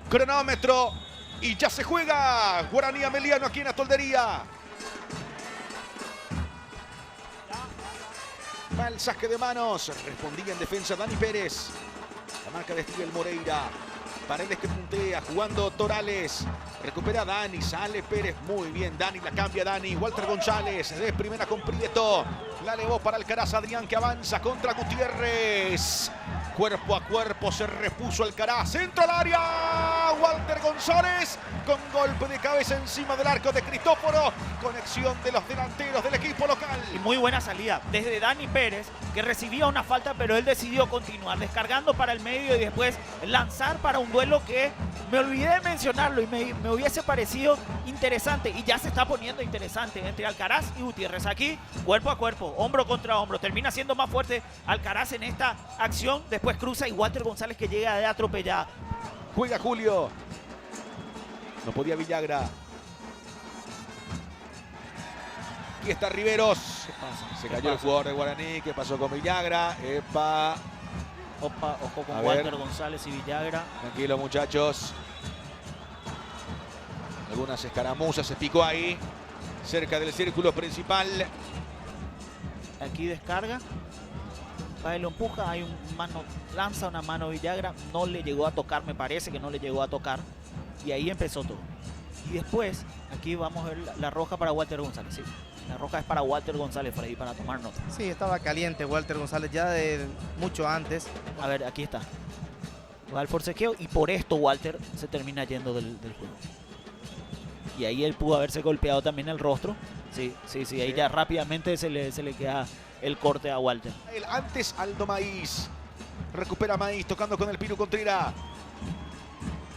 Cronómetro y ya se juega. Guaraní Ameliano aquí en la Toldería. Va el saque de manos. Respondía en defensa Dani Pérez. La marca de Steven Moreira. Paredes que puntea, jugando Torales. Recupera Dani, sale Pérez. Muy bien, Dani, la cambia Dani. Walter González, de primera con Prieto. La elevó para Alcaraz, Adrián que avanza contra Gutiérrez. Cuerpo a cuerpo se repuso Alcaraz. Centro al área. Walter González con golpe de cabeza encima del arco de Cristóforo. Conexión de los delanteros del equipo local. Y muy buena salida desde Dani Pérez, que recibía una falta, pero él decidió continuar descargando para el medio y después lanzar para un duelo que me olvidé de mencionarlo y me hubiese parecido interesante. Y ya se está poniendo interesante entre Alcaraz y Gutiérrez. Aquí, cuerpo a cuerpo, hombro contra hombro. Termina siendo más fuerte Alcaraz en esta acción. Después cruza y Walter González que llega de atropellada. Juega Julio. No podía Villagra. Aquí está Riveros. ¿Qué pasa? Se cayó el jugador de Guaraní. ¿Qué pasó con Villagra? Epa. Opa, ojo con A Walter ver. González y Villagra. Tranquilo, muchachos. Algunas escaramuzas, se picó ahí. Cerca del círculo principal. Aquí descarga. Va y lo empuja. Hay un mano, lanza una mano Villagra. No le llegó a tocar, me parece que no le llegó a tocar. Y ahí empezó todo. Y después, aquí vamos a ver la roja para Walter González. Sí, la roja es para Walter González, por ahí, para tomar nota. Sí, estaba caliente Walter González ya de mucho antes. A ver, aquí está. Va al forcejeo y por esto Walter se termina yendo del juego. Y ahí él pudo haberse golpeado también el rostro. Sí, ahí ya rápidamente se le queda el corte a Walter. Antes Aldo Maíz. Recupera Maíz tocando con el Piru Contreras.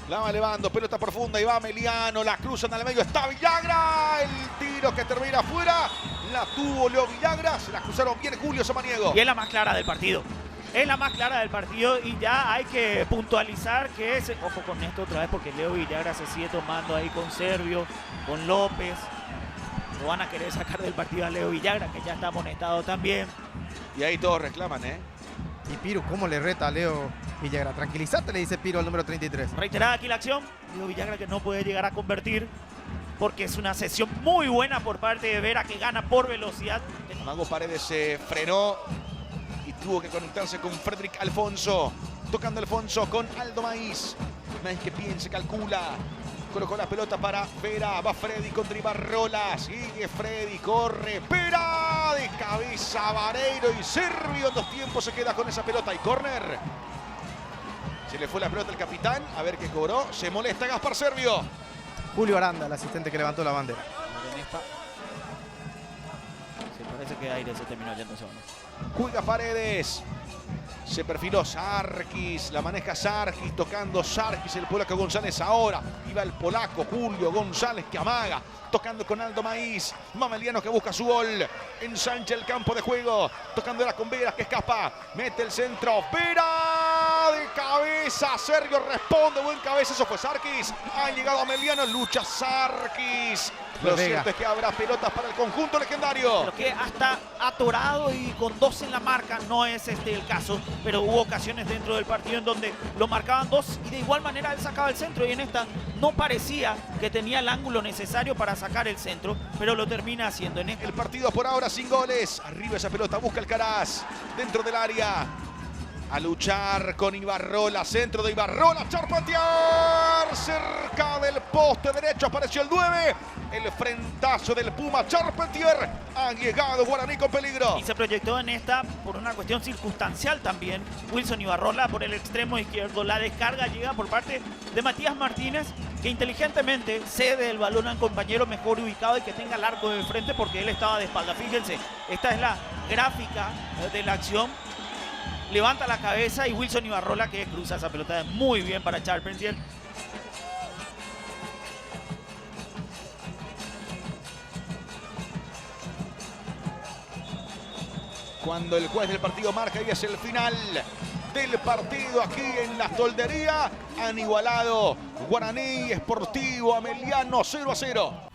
La va elevando, pelota profunda y va Ameliano, la cruzan al medio, está Villagra, el tiro que termina afuera, la tuvo Leo Villagra, se la cruzaron bien Julio Samaniego. Y es la más clara del partido. Es la más clara del partido y ya hay que puntualizar que es, ojo con esto otra vez porque Leo Villagra se sigue tomando ahí con Servio, con López. Lo van a querer sacar del partido a Leo Villagra, que ya está amonestado también. Y ahí todos reclaman, ¿eh? Y Piru, ¿cómo le reta a Leo Villagra? Tranquilízate, le dice Piru al número 33. Reiterada aquí la acción. Leo Villagra que no puede llegar a convertir porque es una sesión muy buena por parte de Vera que gana por velocidad. Mago Paredes se frenó y tuvo que conectarse con Frederick Alfonso. Tocando Alfonso con Aldo Maíz. Maíz que piensa, calcula. Colocó la pelota para Vera. Va Freddy contra Ibarrola. Sigue Freddy. Corre. Vera de cabeza. Vareiro y Servio en dos tiempos se queda con esa pelota. Y córner. Se le fue la pelota al capitán. A ver qué cobró. Se molesta Gaspar Servio. Julio Aranda, el asistente que levantó la bandera. En esta, se parece que aire se terminó yéndose. Juega Paredes. Se perfiló Sarkis, la maneja Sarkis, tocando Sarkis, el polaco González ahora. Iba el polaco Julio González que amaga, tocando con Aldo Maíz. Mameliano que busca su gol, ensancha el campo de juego, tocándola con Vera que escapa, mete el centro, Vera de cabeza, Sergio responde, buen cabeza, eso fue Sarkis. Ha llegado Ameliano, lucha Sarkis. Lo cierto es que habrá pelotas para el conjunto legendario. Pero que hasta atorado y con dos en la marca no es el caso, pero hubo ocasiones dentro del partido en donde lo marcaban dos y de igual manera él sacaba el centro y en esta no parecía que tenía el ángulo necesario para sacar el centro, pero lo termina haciendo. En El partido por ahora sin goles. Arriba esa pelota, busca Alcaraz dentro del área. A luchar con Ibarrola, centro de Ibarrola, Charpentier, cerca del poste derecho, apareció el 9, el frentazo del Puma, Charpentier, ha llegado Guaraní con peligro. Y se proyectó en esta por una cuestión circunstancial también, Wilson Ibarrola por el extremo izquierdo, la descarga llega por parte de Matías Martínez, que inteligentemente cede el balón al compañero mejor ubicado y que tenga el arco de frente porque él estaba de espalda. Fíjense, esta es la gráfica de la acción. Levanta la cabeza y Wilson Ibarrola que cruza esa pelota muy bien para Charpentier. Cuando el juez del partido marca y es el final del partido aquí en la Toldería, han igualado Guaraní Sportivo Ameliano 0-0.